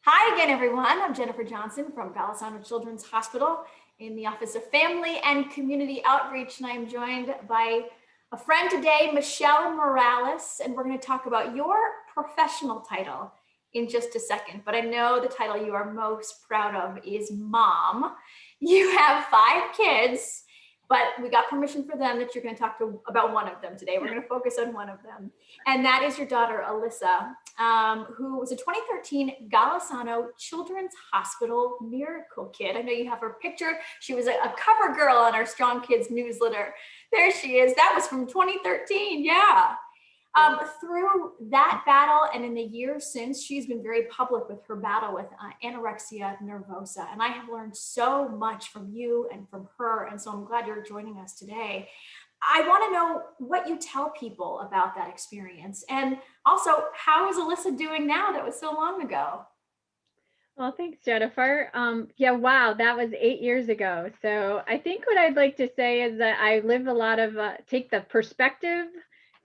Hi again, everyone. I'm Jennifer Johnson from Golisano Children's Hospital in the Office of Family and Community Outreach, and I'm joined by a friend today, Michelle Morales, and we're going to talk about your professional title in just a second. But I know the title you are most proud of is mom. You have 5 kids, but we got permission for them that you're going to talk about one of them today. We're going to focus on one of them, and that is your daughter, Alyssa, who was a 2013 Golisano Children's Hospital Miracle Kid. I know you have her picture. She was a cover girl on our Strong Kids newsletter. There she is. That was from 2013. Yeah. Through that battle and in the years since, she's been very public with her battle with anorexia nervosa. And I have learned so much from you and from her. And so I'm glad you're joining us today. I want to know what you tell people about that experience. And also, how is Alyssa doing now? That was so long ago. Well, thanks, Jennifer. Yeah, wow, that was 8 years ago. So I think what I'd like to say is that I live a lot of, take the perspective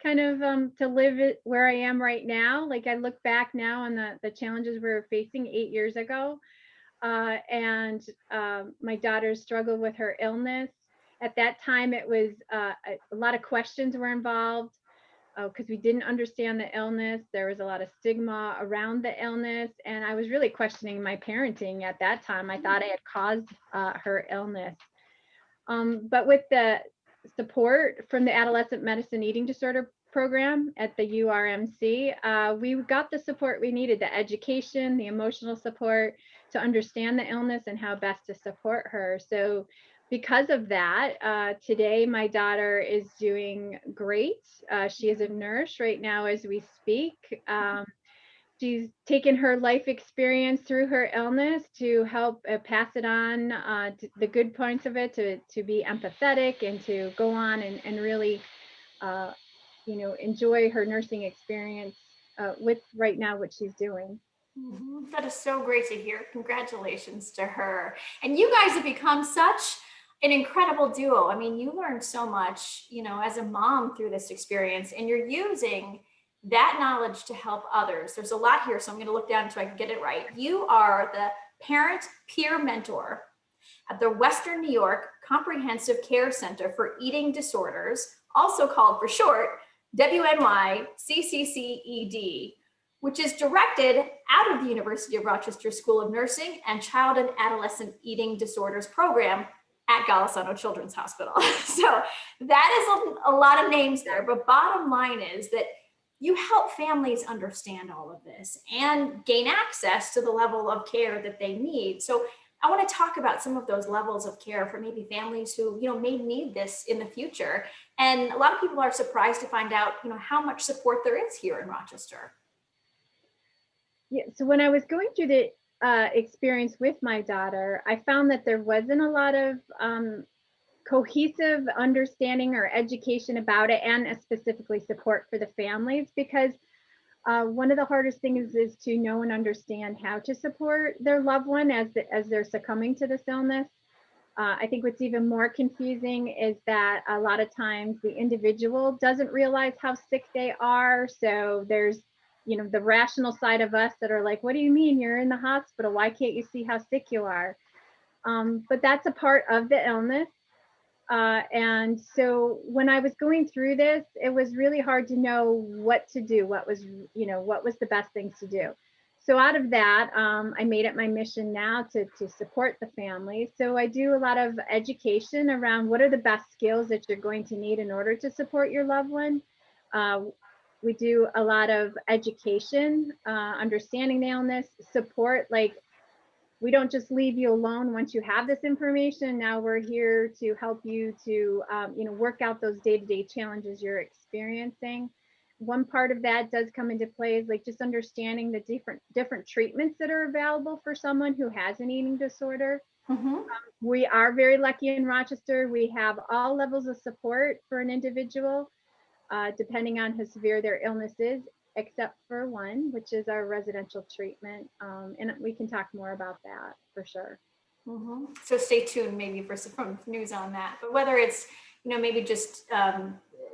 kind of to live it where I am right now. Like I look back now on the challenges we were facing 8 years ago. And my daughter struggled with her illness. At that time, it was a lot of questions were involved because we didn't understand the illness. There was a lot of stigma around the illness. And I was really questioning my parenting at that time. I thought I had caused her illness. But with the support from the Adolescent Medicine Eating Disorder program at the URMC, we got the support we needed, the education, the emotional support to understand the illness and how best to support her. So because of that, today my daughter is doing great. She is a nurse right now as we speak. She's taken her life experience through her illness to help pass it on, to the good points of it, to be empathetic and to go on and really, enjoy her nursing experience with right now what she's doing. Mm-hmm. That is so great to hear. Congratulations to her. And you guys have become such an incredible duo. I mean, you learned so much, as a mom through this experience, and you're using that knowledge to help others. There's a lot here, so I'm going to look down so I can get it right. You are the parent peer mentor at the Western New York Comprehensive Care Center for Eating Disorders, also called for short WNYCCCED, which is directed out of the University of Rochester School of Nursing and Child and Adolescent Eating Disorders program at Golisano Children's Hospital. So that is a lot of names there, but bottom line is that you help families understand all of this and gain access to the level of care that they need. So I want to talk about some of those levels of care for maybe families who, may need this in the future. And a lot of people are surprised to find out, how much support there is here in Rochester. Yeah, so when I was going through the experience with my daughter, I found that there wasn't a lot of cohesive understanding or education about it, and specifically support for the families, because one of the hardest things is to know and understand how to support their loved one as they're succumbing to this illness. I think what's even more confusing is that a lot of times the individual doesn't realize how sick they are. So there's, the rational side of us that are like, what do you mean you're in the hospital? Why can't you see how sick you are? But that's a part of the illness. And so when I was going through this, it was really hard to know what to do, what was the best things to do. So out of that, I made it my mission now to support the family. So I do a lot of education around what are the best skills that you're going to need in order to support your loved one. We do a lot of education, understanding the illness, support, like we don't just leave you alone once you have this information. Now we're here to help you to, work out those day-to-day challenges you're experiencing. One part of that does come into play is like just understanding the different treatments that are available for someone who has an eating disorder. Mm-hmm. We are very lucky in Rochester. We have all levels of support for an individual, depending on how severe their illness is, except for one, which is our residential treatment. And we can talk more about that for sure. Mm-hmm. So stay tuned maybe for some news on that. But whether it's, maybe just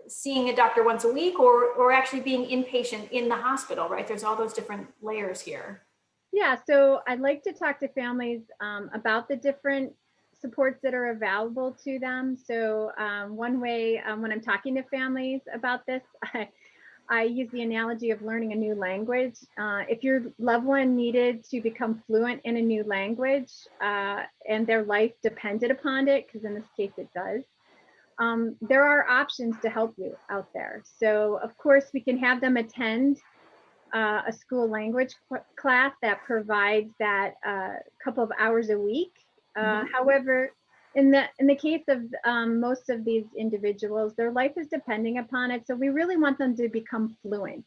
seeing a doctor once a week or actually being inpatient in the hospital, right? There's all those different layers here. Yeah, so I'd like to talk to families about the different supports that are available to them. So one way when I'm talking to families about this, I use the analogy of learning a new language. If your loved one needed to become fluent in a new language and their life depended upon it, because in this case it does, there are options to help you out there. So of course we can have them attend a school language class that provides that couple of hours a week. However, in the case of most of these individuals, their life is depending upon it. So we really want them to become fluent.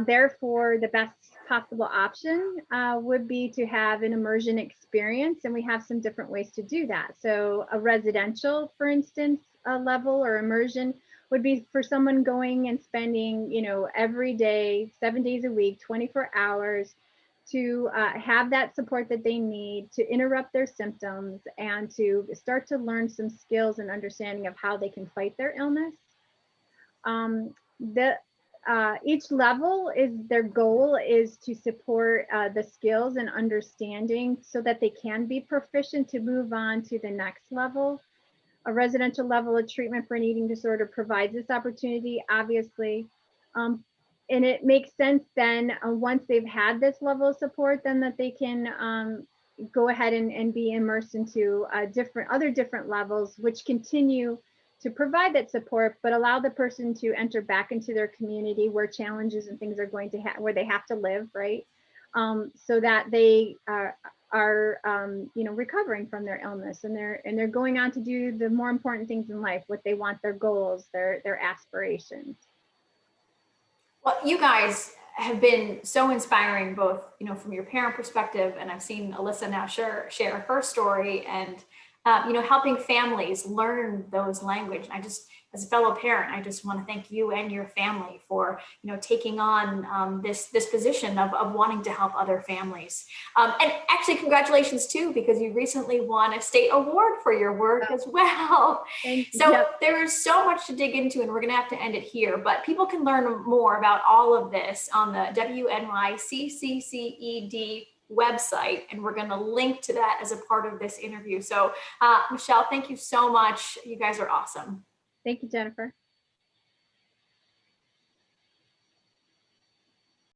Therefore, the best possible option would be to have an immersion experience, and we have some different ways to do that. So a residential, for instance, level or immersion would be for someone going and spending, every day, 7 days a week, 24 hours to have that support that they need to interrupt their symptoms and to start to learn some skills and understanding of how they can fight their illness. The each level is their goal is to support the skills and understanding so that they can be proficient to move on to the next level. A residential level of treatment for an eating disorder provides this opportunity, obviously. And it makes sense then once they've had this level of support, then that they can go ahead and be immersed into different levels, which continue to provide that support, but allow the person to enter back into their community where challenges and things are going to where they have to live, right? So that they are recovering from their illness, and they're going on to do the more important things in life, what they want, their goals, their aspirations. Well, you guys have been so inspiring, both, from your parent perspective, and I've seen Alyssa now share her story, and helping families learn those language. And I just, as a fellow parent, I just want to thank you and your family for, taking on this position of wanting to help other families. And actually, congratulations too, because you recently won a state award for your work as well. So Yep. there's so much to dig into, and we're going to have to end it here. But people can learn more about all of this on the WNYCCCED website, and we're going to link to that as a part of this interview. So Michelle, thank you so much. You guys are awesome. Thank you, Jennifer.